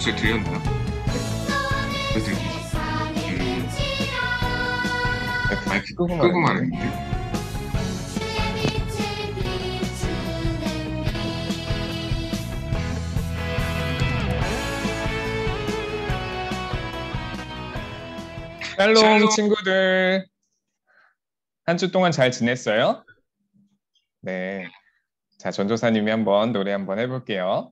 목소리 들렸나요? 왜 들리지? 마이크 끄고 끄고 말했는데. 말했는데. 샬롬 친구들, 한 주 동안 잘 지냈어요? 네. 자, 전도사님이 노래 한번 해볼게요.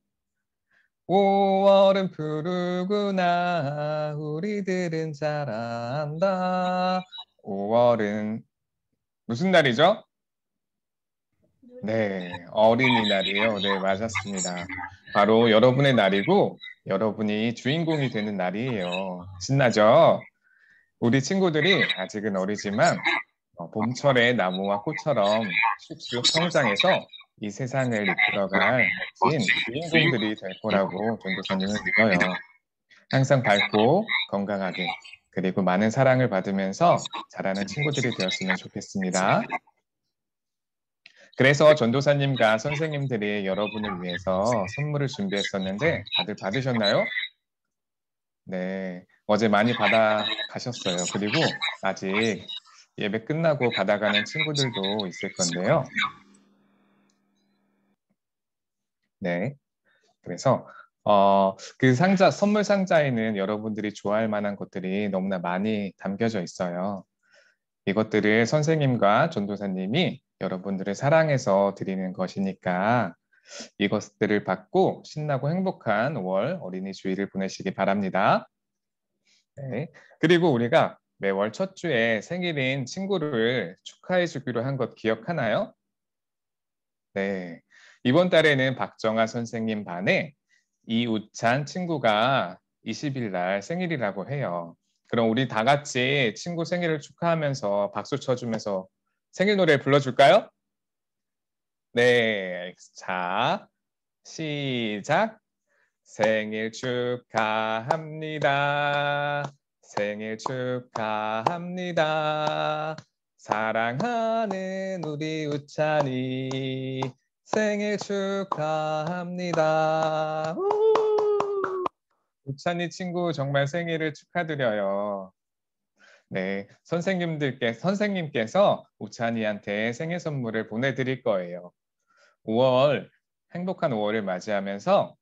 5월은 푸르구나, 우리들은 잘한다. 5월은 무슨 날이죠? 네, 어린이날이에요. 네, 맞았습니다. 바로 여러분의 날이고, 여러분이 주인공이 되는 날이에요. 신나죠? 우리 친구들이 아직은 어리지만 봄철의 나무와 꽃처럼 쑥쑥 성장해서 이 세상을 이끌어갈 멋진 주인공들이 될 거라고 전도사님은 믿어요. 항상 밝고 건강하게 그리고 많은 사랑을 받으면서 자라는 친구들이 되었으면 좋겠습니다. 그래서 전도사님과 선생님들이 여러분을 위해서 선물을 준비했었는데 다들 받으셨나요? 네, 어제 많이 받아 가셨어요. 그리고 아직 예배 끝나고 받아가는 친구들도 있을 건데요. 네, 그래서 그 상자, 선물 상자에는 여러분들이 좋아할 만한 것들이 너무나 많이 담겨져 있어요. 이것들을 선생님과 전도사님이 여러분들을 사랑해서 드리는 것이니까 이것들을 받고 신나고 행복한 5월 어린이 주일을 보내시기 바랍니다. 네. 그리고 우리가 매월 첫 주에 생일인 친구를 축하해 주기로 한 것 기억하나요? 네. 이번 달에는 박정아 선생님 반에 이우찬 친구가 20일 날 생일이라고 해요. 그럼 우리 다 같이 친구 생일을 축하하면서 박수 쳐주면서 생일 노래 불러줄까요? 네. 자, 시작. 생일 축하합니다. 생일 축하합니다. 사랑하는 우리 우찬이 생일 축하합니다. 우찬이 친구 정말 생일을 축하드려요. 네, 선생님께서 우찬이한테 생일 선물을 보내드릴 거예요. 5월, 행복한 5월을 맞이하면서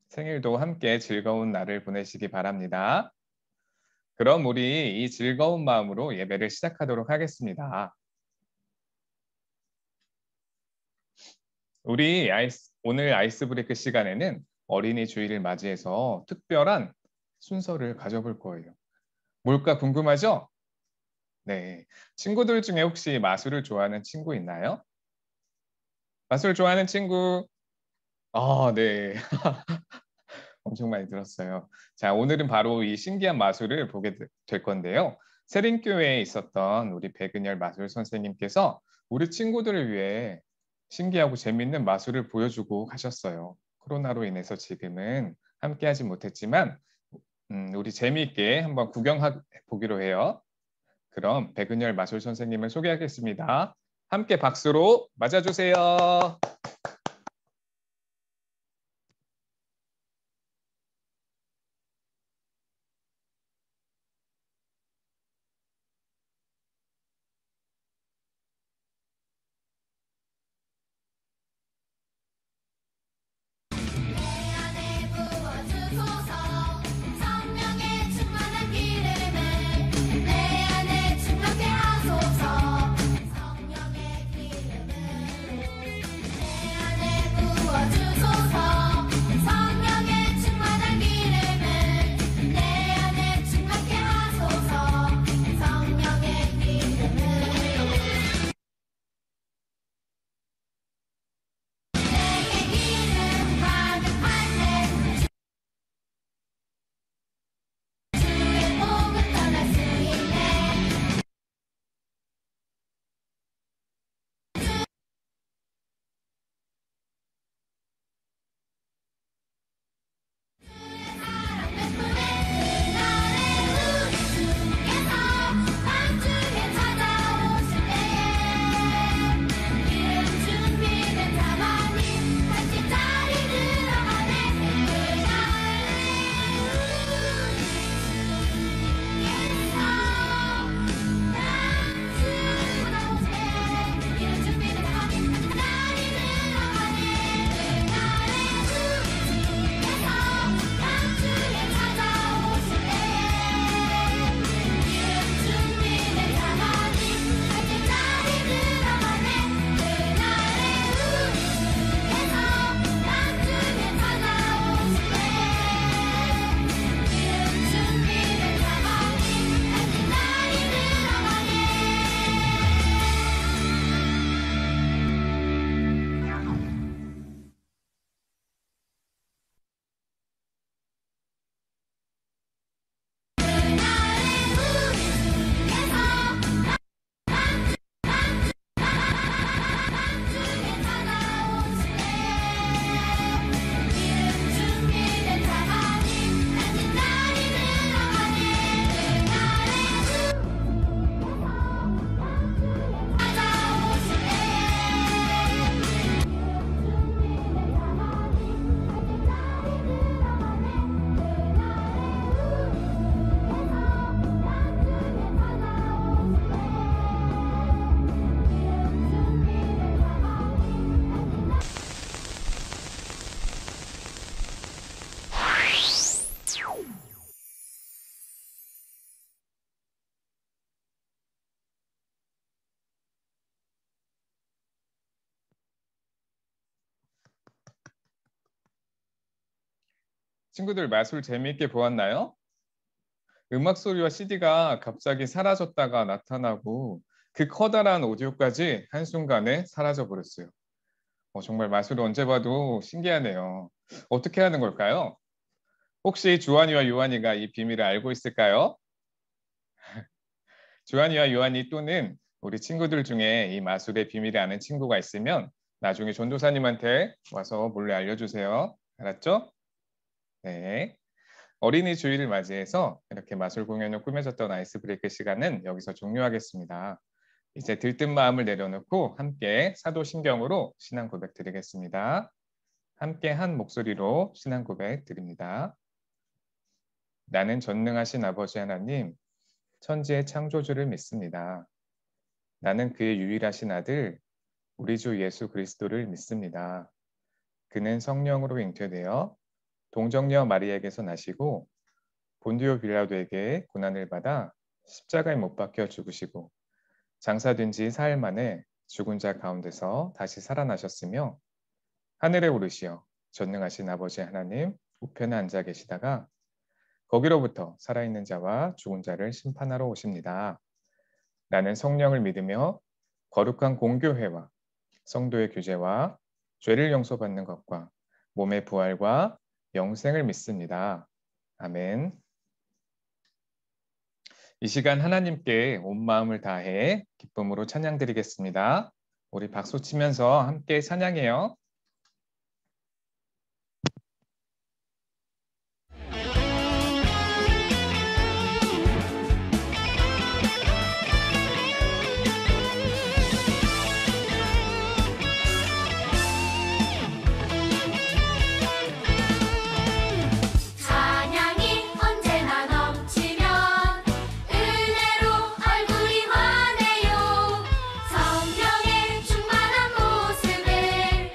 생일도 함께 즐거운 날을 보내시기 바랍니다. 그럼 우리 이 즐거운 마음으로 예배를 시작하도록 하겠습니다. 우리 오늘 아이스 브레이크 시간에는 어린이 주일을 맞이해서 특별한 순서를 가져볼 거예요. 뭘까 궁금하죠? 네, 친구들 중에 혹시 마술을 좋아하는 친구 있나요? 마술 좋아하는 친구? 네. 엄청 많이 들었어요. 자, 오늘은 바로 이 신기한 마술을 보게 될 건데요. 세린교회에 있었던 우리 백은열 마술 선생님께서 우리 친구들을 위해 신기하고 재밌는 마술을 보여주고 가셨어요. 코로나로 인해서 지금은 함께하지 못했지만 우리 재미있게 한번 구경해 보기로 해요. 그럼 백은열 마술 선생님을 소개하겠습니다. 함께 박수로 맞아주세요. 친구들 마술 재미있게 보았나요? 음악 소리와 CD가 갑자기 사라졌다가 나타나고 그 커다란 오디오까지 한순간에 사라져 버렸어요. 정말 마술을 언제 봐도 신기하네요. 어떻게 하는 걸까요? 혹시 주한이와 요한이가 이 비밀을 알고 있을까요? 주한이와 요한이 또는 우리 친구들 중에 이 마술의 비밀을 아는 친구가 있으면 나중에 전도사님한테 와서 몰래 알려주세요. 알았죠? 네. 어린이 주일을 맞이해서 이렇게 마술 공연을 꾸며줬던 아이스 브레이크 시간은 여기서 종료하겠습니다. 이제 들뜬 마음을 내려놓고 함께 사도신경으로 신앙 고백 드리겠습니다. 함께 한 목소리로 신앙 고백 드립니다. 나는 전능하신 아버지 하나님, 천지의 창조주를 믿습니다. 나는 그의 유일하신 아들, 우리 주 예수 그리스도를 믿습니다. 그는 성령으로 잉태되어 동정녀 마리에게서 나시고 본디오 빌라도에게 고난을 받아 십자가에 못 박혀 죽으시고 장사된 지 사흘 만에 죽은 자 가운데서 다시 살아나셨으며 하늘에 오르시어 전능하신 아버지 하나님 우편에 앉아 계시다가 거기로부터 살아있는 자와 죽은 자를 심판하러 오십니다. 나는 성령을 믿으며 거룩한 공교회와 성도의 교제와 죄를 용서받는 것과 몸의 부활과 영생을 믿습니다. 아멘. 이 시간 하나님께 온 마음을 다해 기쁨으로 찬양드리겠습니다. 우리 박수 치면서 함께 찬양해요. 성령의 충만한 모습을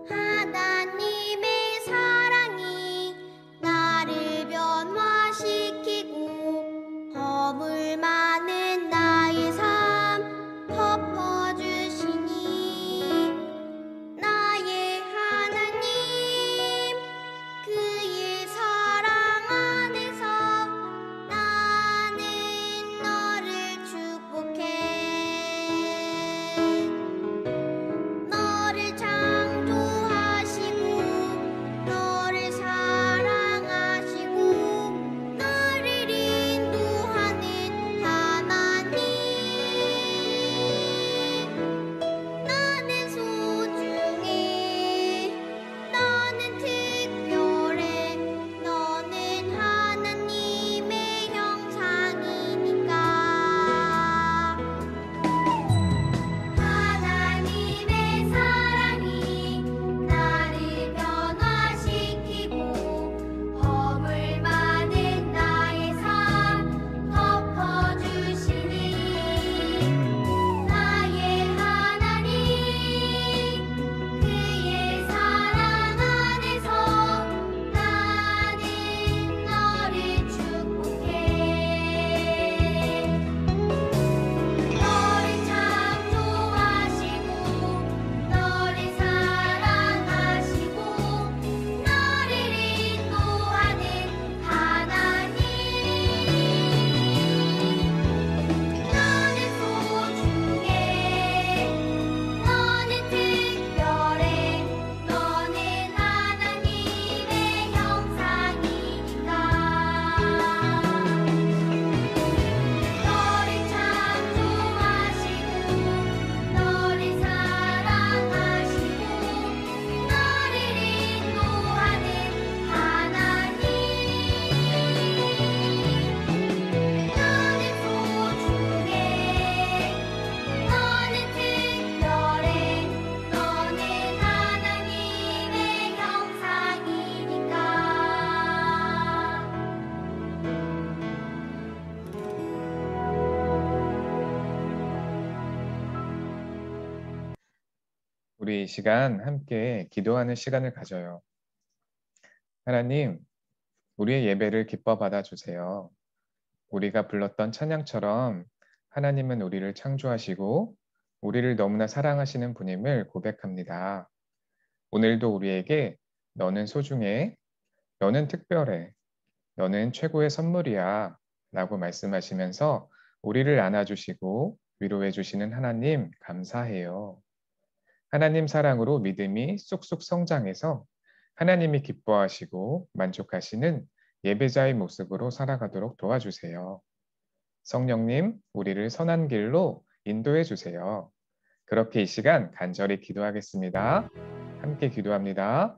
하나님의 사랑이 나를 변화시키고 허물 많은 나의 삶 덮어주시니 나의 하나님 그의 사랑 안에서 나는 너를 축복해 너를 창조하시고 너를 사랑하시고 너를 인도하는 하나님 나는 소중해 너는 특별해 너는 하나님의 형상이니까 하나님의 사랑이 나를 변화시키고 허물 많은 나의 삶 덮어주시니 나의 하나님 그의 사랑 안에서 나는 너를 축복해 너를 창조하시고 너를 사랑하시고 너를 인도하는 하나님 너는 소중해 너는 특별해 너는 하나님의 형상이니까 너를 창조하시고 너를 사랑하시고 너를 인도하는 하나님 너는 소중해 너는 특별해 너는 하나님의 형상이니까 우리 이 시간 함께 기도하는 시간을 가져요. 하나님, 우리의 예배를 기뻐 받아주세요. 우리가 불렀던 찬양처럼 하나님은 우리를 창조하시고 우리를 너무나 사랑하시는 분임을 고백합니다. 오늘도 우리에게 너는 소중해, 너는 특별해, 너는 최고의 선물이야 라고 말씀하시면서 우리를 안아주시고 위로해 주시는 하나님 감사해요. 하나님 사랑으로 믿음이 쑥쑥 성장해서 하나님이 기뻐하시고 만족하시는 예배자의 모습으로 살아가도록 도와주세요. 성령님, 우리를 선한 길로 인도해 주세요. 그렇게 이 시간 간절히 기도하겠습니다. 함께 기도합니다.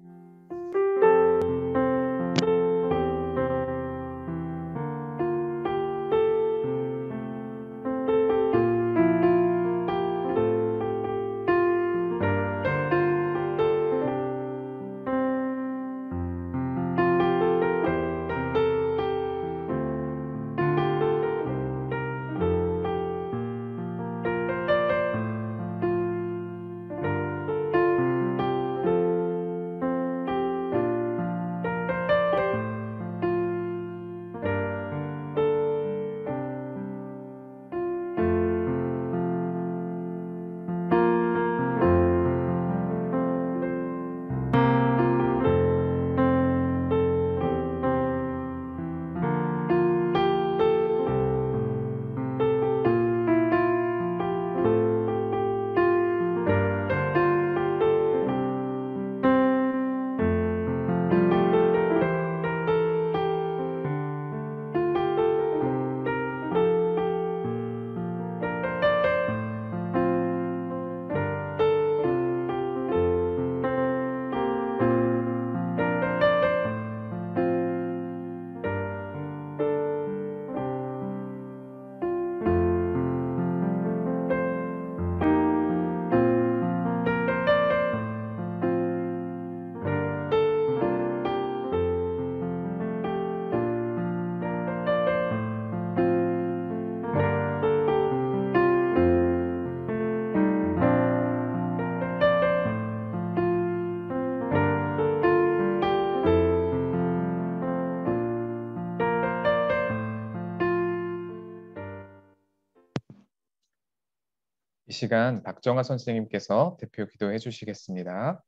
이 시간 박정아 선생님께서 대표 기도해 주시겠습니다.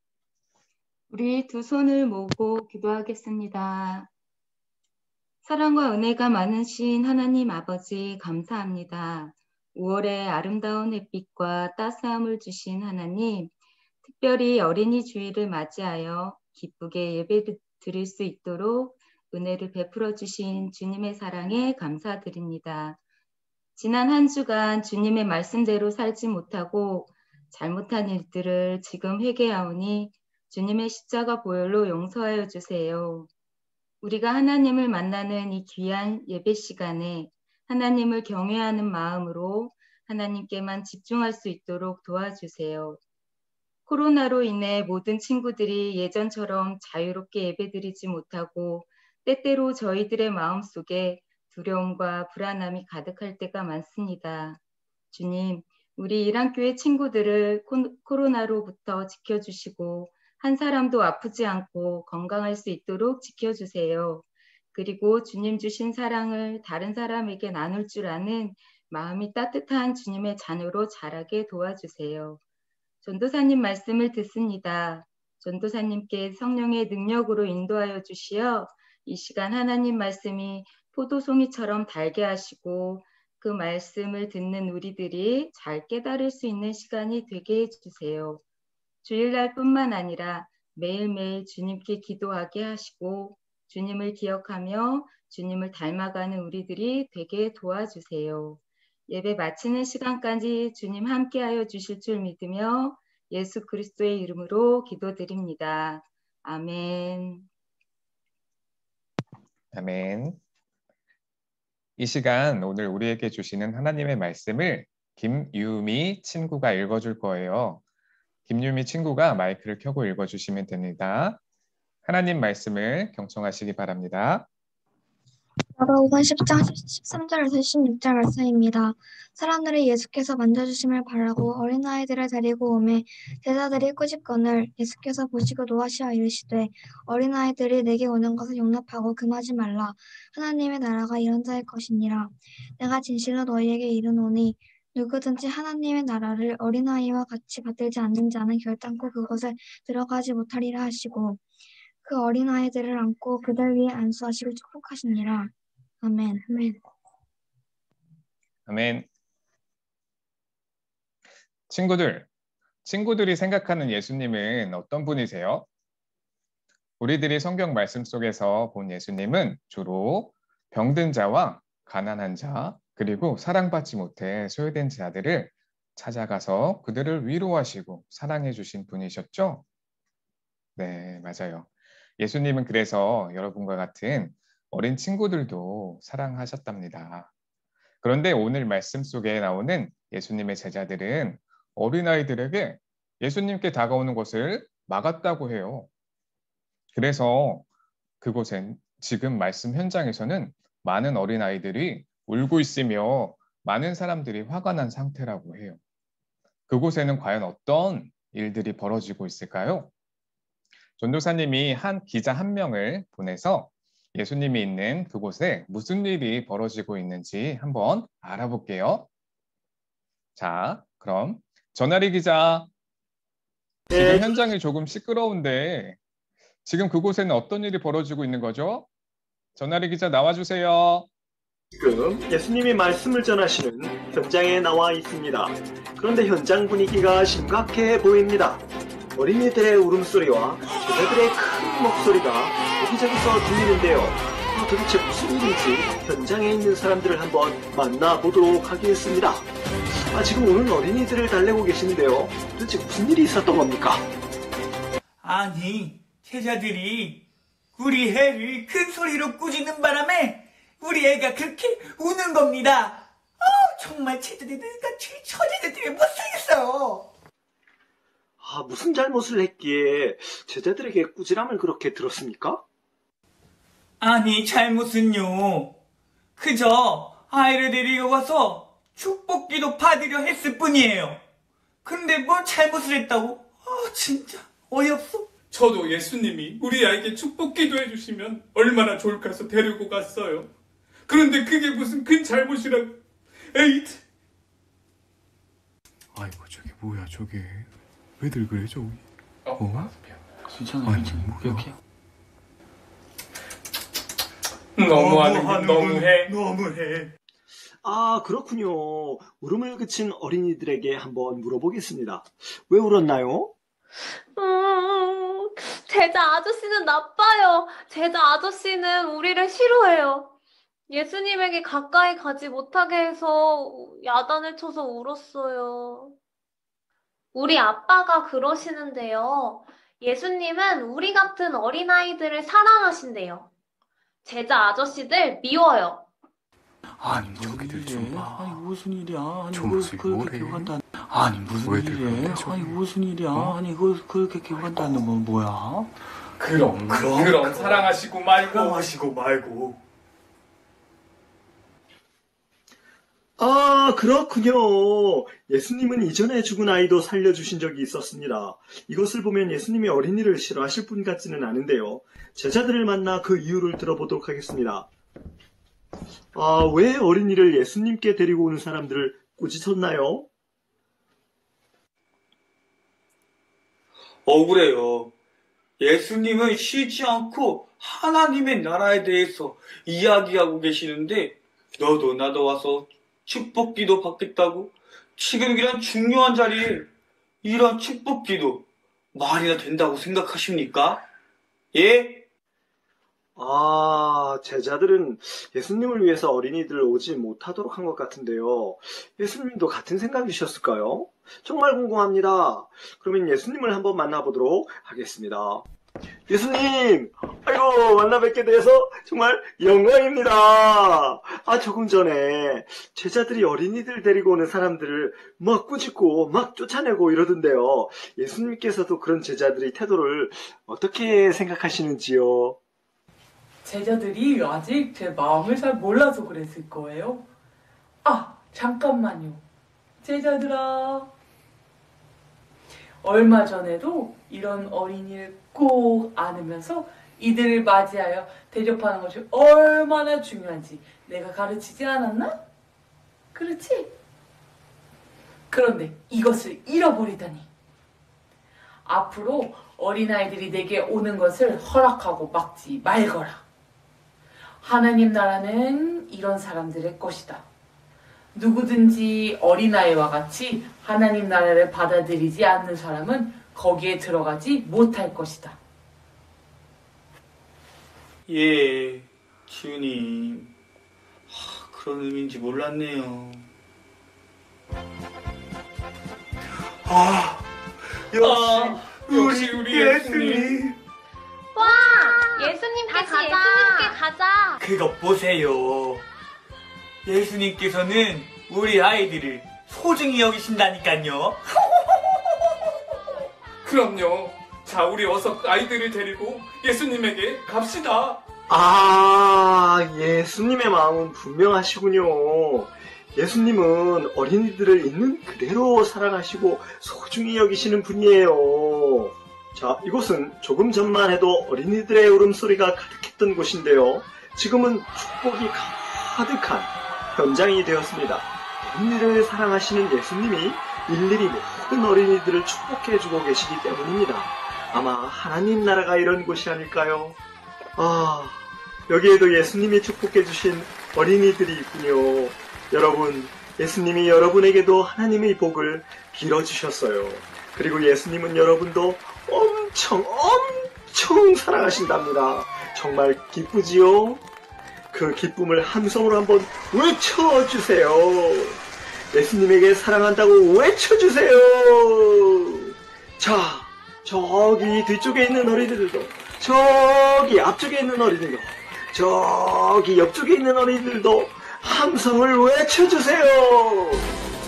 우리 두 손을 모으고 기도하겠습니다. 사랑과 은혜가 많으신 하나님 아버지 감사합니다. 5월의 아름다운 햇빛과 따스함을 주신 하나님, 특별히 어린이 주일을 맞이하여 기쁘게 예배 드릴 수 있도록 은혜를 베풀어 주신 주님의 사랑에 감사드립니다. 지난 한 주간 주님의 말씀대로 살지 못하고 잘못한 일들을 지금 회개하오니 주님의 십자가 보혈로 용서하여 주세요. 우리가 하나님을 만나는 이 귀한 예배 시간에 하나님을 경외하는 마음으로 하나님께만 집중할 수 있도록 도와주세요. 코로나로 인해 모든 친구들이 예전처럼 자유롭게 예배드리지 못하고 때때로 저희들의 마음속에 두려움과 불안함이 가득할 때가 많습니다. 주님, 우리 일안교회 친구들을 코로나로부터 지켜주시고 한 사람도 아프지 않고 건강할 수 있도록 지켜주세요. 그리고 주님 주신 사랑을 다른 사람에게 나눌 줄 아는 마음이 따뜻한 주님의 자녀로 자라게 도와주세요. 전도사님 말씀을 듣습니다. 전도사님께 성령의 능력으로 인도하여 주시어 이 시간 하나님 말씀이 포도송이처럼 달게 하시고 그 말씀을 듣는 우리들이 잘 깨달을 수 있는 시간이 되게 해주세요. 주일날뿐만 아니라 매일매일 주님께 기도하게 하시고 주님을 기억하며 주님을 닮아가는 우리들이 되게 도와주세요. 예배 마치는 시간까지 주님 함께하여 주실 줄 믿으며 예수 그리스도의 이름으로 기도드립니다. 아멘. 아멘. 이 시간 오늘 우리에게 주시는 하나님의 말씀을 김유미 친구가 읽어줄 거예요. 김유미 친구가 마이크를 켜고 읽어주시면 됩니다. 하나님 말씀을 경청하시기 바랍니다. 마가복음 10장 13절에서 16절 말씀입니다. 사람들이 예수께서 만져주심을 바라고 어린아이들을 데리고 오매 제자들이 꾸짖거늘 예수께서 보시고 노하시어 이르시되 어린아이들이 내게 오는 것을 용납하고 금하지 말라. 하나님의 나라가 이런 자일 것이니라. 내가 진실로 너희에게 이르노니 누구든지 하나님의 나라를 어린아이와 같이 받들지 않는 자는 결단코 그곳에 들어가지 못하리라 하시고 그 어린아이들을 안고 그들 위에 안수하시고 축복하시니라. 아멘. 아멘. 아멘. 친구들이 생각하는 예수님은 어떤 분이세요? 우리들이 성경 말씀 속에서 본 예수님은 주로 병든 자와 가난한 자, 그리고 사랑받지 못해 소외된 자들을 찾아가서 그들을 위로하시고 사랑해 주신 분이셨죠? 네, 맞아요. 예수님은 그래서 여러분과 같은 어린 친구들도 사랑하셨답니다. 그런데 오늘 말씀 속에 나오는 예수님의 제자들은 어린아이들에게 예수님께 다가오는 것을 막았다고 해요. 그래서 그곳엔 지금 말씀 현장에서는 많은 어린아이들이 울고 있으며 많은 사람들이 화가 난 상태라고 해요. 그곳에는 과연 어떤 일들이 벌어지고 있을까요? 전도사님이 한 기자 한 명을 보내서 예수님이 있는 그곳에 무슨 일이 벌어지고 있는지 한번 알아볼게요. 자, 그럼 전하리 기자, 지금 현장이 조금 시끄러운데 지금 그곳에는 어떤 일이 벌어지고 있는 거죠? 전하리 기자 나와주세요. 지금 예수님이 말씀을 전하시는 현장에 나와 있습니다. 그런데 현장 분위기가 심각해 보입니다. 어린이들의 울음소리와 제자들의 큰 목소리가 여기저기서 들리는데요. 도대체 무슨 일인지 현장에 있는 사람들을 한번 만나보도록 하겠습니다. 지금 오는 어린이들을 달래고 계시는데요. 도대체 무슨 일이 있었던 겁니까? 아니, 제자들이 우리 애를 큰 소리로 꾸짖는 바람에 우리 애가 그렇게 우는 겁니다. 정말 제자들같이 처제들 때문에 못살겠어요. 무슨 잘못을 했기에 제자들에게 꾸지람을 그렇게 들었습니까? 아니, 잘못은요. 그저 아이를 데리고 가서 축복기도 받으려 했을 뿐이에요. 근데 뭘 잘못을 했다고? 진짜 어이없어. 저도 예수님이 우리 아이에게 축복기도 해주시면 얼마나 좋을까 해서 데리고 갔어요. 그런데 그게 무슨 큰 잘못이라고. 에잇. 아이고 저게 뭐야 저게 왜들 그래 저기? 괜찮아, 아니, 괜찮아. 뭐야. 이렇게. 너무해. 아, 그렇군요. 울음을 그친 어린이들에게 한번 물어보겠습니다. 왜 울었나요? 제자 아저씨는 나빠요. 제자 아저씨는 우리를 싫어해요. 예수님에게 가까이 가지 못하게 해서 야단을 쳐서 울었어요. 우리 아빠가 그러시는데요. 예수님은 우리 같은 어린아이들을 사랑하신대요. 제자 아저씨들 미워요. 아니, 무슨 저기들 좀 일이야? 봐. 아니, 무슨 일이야? 아니, 저 그걸 모습이 그렇게 뭐래? 기억한다. 아니, 무슨 왜들 일이야? 그래, 저기? 아니, 무슨 일이야? 아니, 그걸 그렇게 기억한다는 건 뭐야? 그럼 사랑하시고 말고. 아, 그렇군요. 예수님은 이전에 죽은 아이도 살려주신 적이 있었습니다. 이것을 보면 예수님이 어린이를 싫어하실 분 같지는 않은데요. 제자들을 만나 그 이유를 들어보도록 하겠습니다. 아, 왜 어린이를 예수님께 데리고 오는 사람들을 꾸짖었나요? 억울해요. 예수님은 쉬지 않고 하나님의 나라에 대해서 이야기하고 계시는데 너도 나도 와서 축복기도 받겠다고? 지금 이런 중요한 자리에 이런 축복기도 말이나 된다고 생각하십니까? 예? 아, 제자들은 예수님을 위해서 어린이들 오지 못하도록 한 것 같은데요. 예수님도 같은 생각이셨을까요? 정말 궁금합니다. 그러면 예수님을 한번 만나보도록 하겠습니다. 예수님! 아이고, 만나 뵙게 돼서 정말 영광입니다. 아, 조금 전에 제자들이 어린이들 데리고 오는 사람들을 막 꾸짖고 막 쫓아내고 이러던데요. 예수님께서도 그런 제자들의 태도를 어떻게 생각하시는지요? 제자들이 아직 제 마음을 잘 몰라서 그랬을 거예요. 아, 잠깐만요. 제자들아. 얼마 전에도 이런 어린이를 꼭 안으면서 이들을 맞이하여 대접하는 것이 얼마나 중요한지 내가 가르치지 않았나? 그렇지? 그런데 이것을 잃어버리다니. 앞으로 어린아이들이 내게 오는 것을 허락하고 막지 말거라. 하나님 나라는 이런 사람들의 것이다. 누구든지 어린아이와 같이 하나님 나라를 받아들이지 않는 사람은 거기에 들어가지 못할 것이다. 예, 주님. 그런 의미인지 몰랐네요. 역시 우리 예수님. 와! 예수님께 가자. 예수님께 가자. 그것 보세요. 예수님께서는 우리 아이들을 소중히 여기신다니까요. 그럼요. 자, 우리 어서 아이들을 데리고 예수님에게 갑시다. 아, 예수님의 마음은 분명하시군요. 예수님은 어린이들을 있는 그대로 사랑하시고 소중히 여기시는 분이에요. 자, 이곳은 조금 전만 해도 어린이들의 울음소리가 가득했던 곳인데요. 지금은 축복이 가득한 현장이 되었습니다. 어린이를 사랑하시는 예수님이 일일이 모든 어린이들을 축복해주고 계시기 때문입니다. 아마 하나님 나라가 이런 곳이 아닐까요? 아, 여기에도 예수님이 축복해주신 어린이들이 있군요. 여러분, 예수님이 여러분에게도 하나님의 복을 빌어주셨어요. 그리고 예수님은 여러분도 엄청 사랑하신답니다. 정말 기쁘지요? 그 기쁨을 함성으로 한번 외쳐주세요. 예수님에게 사랑한다고 외쳐주세요. 자, 저기 뒤쪽에 있는 어린이들도, 저기 앞쪽에 있는 어린이들도, 저기 옆쪽에 있는 어린이들도 함성을 외쳐주세요.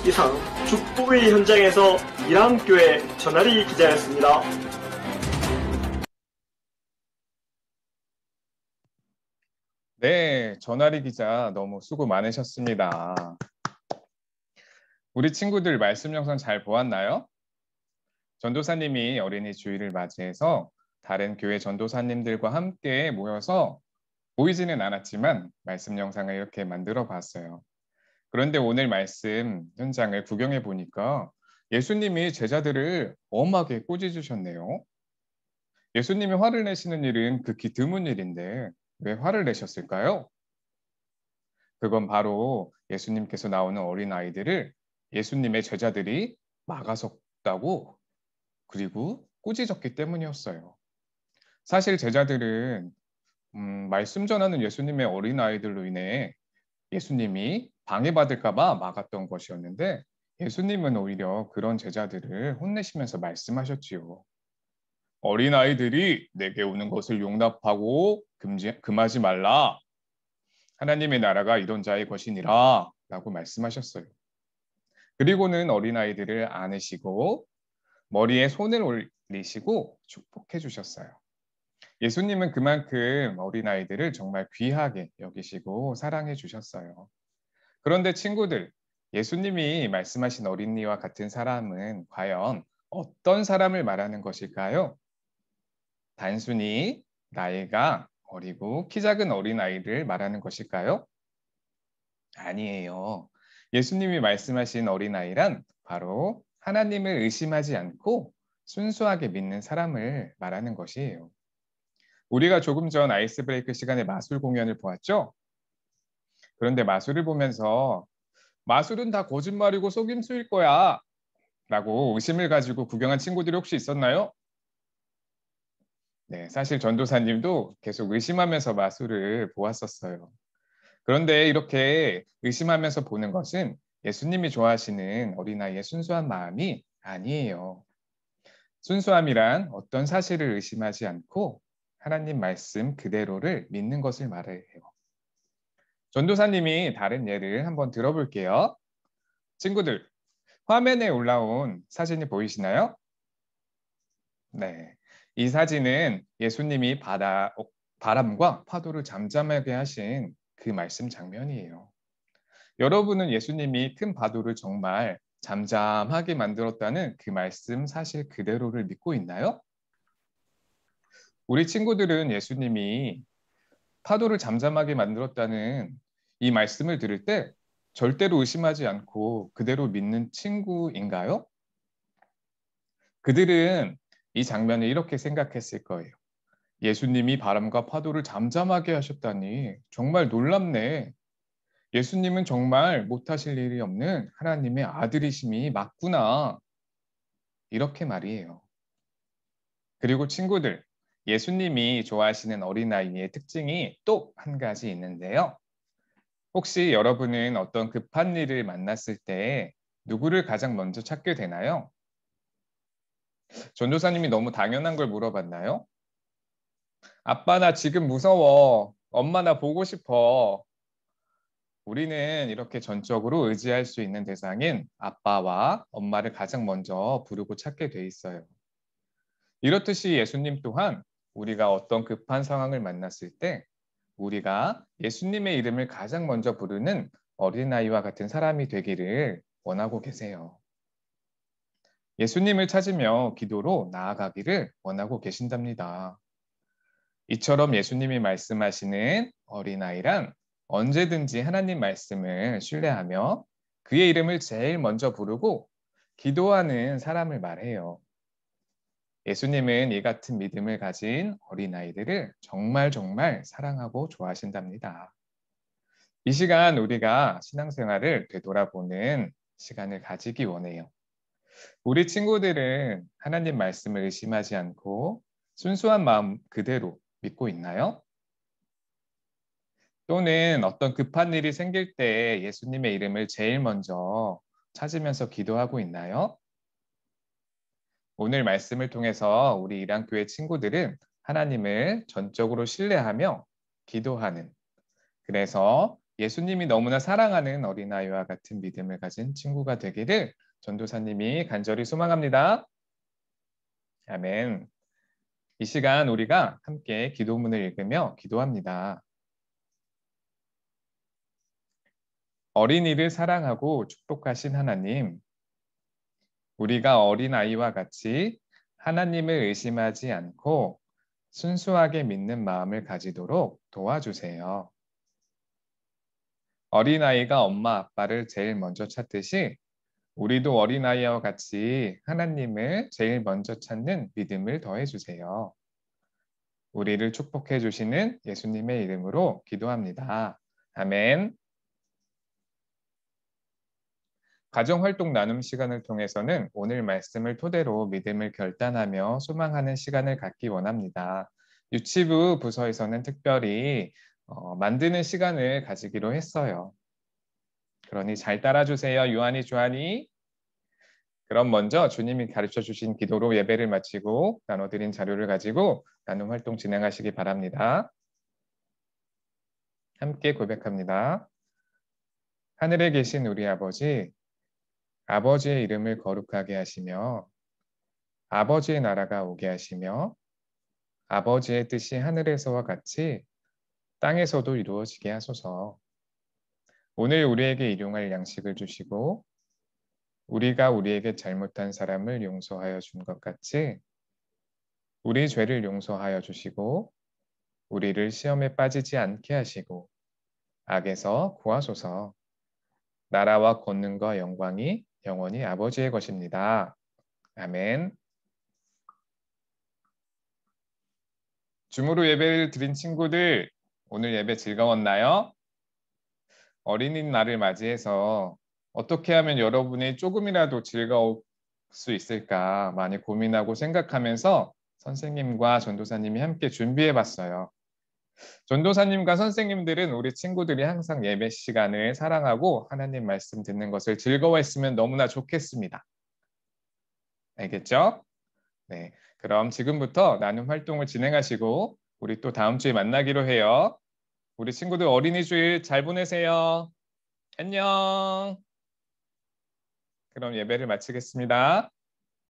이상 축복의 현장에서 이랑교회 전하리 기자였습니다. 네, 전하리 기자 너무 수고 많으셨습니다. 우리 친구들 말씀 영상 잘 보았나요? 전도사님이 어린이 주일을 맞이해서 다른 교회 전도사님들과 함께 모여서 보이지는 않았지만 말씀 영상을 이렇게 만들어 봤어요. 그런데 오늘 말씀 현장을 구경해 보니까 예수님이 제자들을 엄하게 꾸짖으셨네요. 예수님이 화를 내시는 일은 극히 드문 일인데 왜 화를 내셨을까요? 그건 바로 예수님께서 나오는 어린아이들을 예수님의 제자들이 막아섰다고 그리고 꾸짖었기 때문이었어요. 사실 제자들은 말씀 전하는 예수님의 어린아이들로 인해 예수님이 방해받을까 봐 막았던 것이었는데 예수님은 오히려 그런 제자들을 혼내시면서 말씀하셨지요. 어린아이들이 내게 오는 것을 용납하고 금하지 말라. 하나님의 나라가 이런 자의 것이니라 라고 말씀하셨어요. 그리고는 어린아이들을 안으시고 머리에 손을 올리시고 축복해 주셨어요. 예수님은 그만큼 어린아이들을 정말 귀하게 여기시고 사랑해 주셨어요. 그런데 친구들, 예수님이 말씀하신 어린이와 같은 사람은 과연 어떤 사람을 말하는 것일까요? 단순히 나이가 어리고 키 작은 어린아이를 말하는 것일까요? 아니에요. 예수님이 말씀하신 어린아이란 바로 하나님을 의심하지 않고 순수하게 믿는 사람을 말하는 것이에요. 우리가 조금 전 아이스 브레이크 시간에 마술 공연을 보았죠? 그런데 마술을 보면서 마술은 다 거짓말이고 속임수일 거야 라고 의심을 가지고 구경한 친구들이 혹시 있었나요? 네, 사실 전도사님도 계속 의심하면서 마술을 보았었어요. 그런데 이렇게 의심하면서 보는 것은 예수님이 좋아하시는 어린아이의 순수한 마음이 아니에요. 순수함이란 어떤 사실을 의심하지 않고 하나님 말씀 그대로를 믿는 것을 말해요. 전도사님이 다른 예를 한번 들어볼게요. 친구들, 화면에 올라온 사진이 보이시나요? 네, 이 사진은 예수님이 바람과 파도를 잠잠하게 하신 그 말씀 장면이에요. 여러분은 예수님이 큰 파도를 정말 잠잠하게 만들었다는 그 말씀 사실 그대로를 믿고 있나요? 우리 친구들은 예수님이 파도를 잠잠하게 만들었다는 이 말씀을 들을 때 절대로 의심하지 않고 그대로 믿는 친구인가요? 그들은 이 장면을 이렇게 생각했을 거예요. 예수님이 바람과 파도를 잠잠하게 하셨다니 정말 놀랍네. 예수님은 정말 못하실 일이 없는 하나님의 아들이심이 맞구나. 이렇게 말이에요. 그리고 친구들, 예수님이 좋아하시는 어린아이의 특징이 또 한 가지 있는데요. 혹시 여러분은 어떤 급한 일을 만났을 때 누구를 가장 먼저 찾게 되나요? 전도사님이 너무 당연한 걸 물어봤나요? 아빠, 나 지금 무서워. 엄마, 나 보고 싶어. 우리는 이렇게 전적으로 의지할 수 있는 대상인 아빠와 엄마를 가장 먼저 부르고 찾게 돼 있어요. 이렇듯이 예수님 또한 우리가 어떤 급한 상황을 만났을 때 우리가 예수님의 이름을 가장 먼저 부르는 어린아이와 같은 사람이 되기를 원하고 계세요. 예수님을 찾으며 기도로 나아가기를 원하고 계신답니다. 이처럼 예수님이 말씀하시는 어린아이란 언제든지 하나님 말씀을 신뢰하며 그의 이름을 제일 먼저 부르고 기도하는 사람을 말해요. 예수님은 이 같은 믿음을 가진 어린아이들을 정말 사랑하고 좋아하신답니다. 이 시간 우리가 신앙생활을 되돌아보는 시간을 가지기 원해요. 우리 친구들은 하나님 말씀을 의심하지 않고 순수한 마음 그대로 믿고 있나요? 또는 어떤 급한 일이 생길 때 예수님의 이름을 제일 먼저 찾으면서 기도하고 있나요? 오늘 말씀을 통해서 우리 이랑교회 친구들은 하나님을 전적으로 신뢰하며 기도하는, 그래서 예수님이 너무나 사랑하는 어린아이와 같은 믿음을 가진 친구가 되기를 전도사님이 간절히 소망합니다. 아멘. 이 시간 우리가 함께 기도문을 읽으며 기도합니다. 어린이를 사랑하고 축복하신 하나님, 우리가 어린아이와 같이 하나님을 의심하지 않고 순수하게 믿는 마음을 가지도록 도와주세요. 어린아이가 엄마 아빠를 제일 먼저 찾듯이 우리도 어린아이와 같이 하나님을 제일 먼저 찾는 믿음을 더해주세요. 우리를 축복해 주시는 예수님의 이름으로 기도합니다. 아멘. 가정활동 나눔 시간을 통해서는 오늘 말씀을 토대로 믿음을 결단하며 소망하는 시간을 갖기 원합니다. 유치부 부서에서는 특별히 만드는 시간을 가지기로 했어요. 그러니 잘 따라주세요. 유한이, 주한이. 그럼 먼저 주님이 가르쳐 주신 기도로 예배를 마치고 나눠드린 자료를 가지고 나눔 활동 진행하시기 바랍니다. 함께 고백합니다. 하늘에 계신 우리 아버지, 아버지의 이름을 거룩하게 하시며 아버지의 나라가 오게 하시며 아버지의 뜻이 하늘에서와 같이 땅에서도 이루어지게 하소서. 오늘 우리에게 일용할 양식을 주시고 우리가 우리에게 잘못한 사람을 용서하여 준 것 같이 우리 죄를 용서하여 주시고 우리를 시험에 빠지지 않게 하시고 악에서 구하소서. 나라와 권능과 영광이 영원히 아버지의 것입니다. 아멘. 줌으로 예배를 드린 친구들, 오늘 예배 즐거웠나요? 어린이날을 맞이해서 어떻게 하면 여러분이 조금이라도 즐거울 수 있을까 많이 고민하고 생각하면서 선생님과 전도사님이 함께 준비해봤어요. 전도사님과 선생님들은 우리 친구들이 항상 예배 시간을 사랑하고 하나님 말씀 듣는 것을 즐거워했으면 너무나 좋겠습니다. 알겠죠? 네, 그럼 지금부터 나눔 활동을 진행하시고 우리 또 다음 주에 만나기로 해요. 우리 친구들 어린이 주일 잘 보내세요. 안녕. 그럼 예배를 마치겠습니다.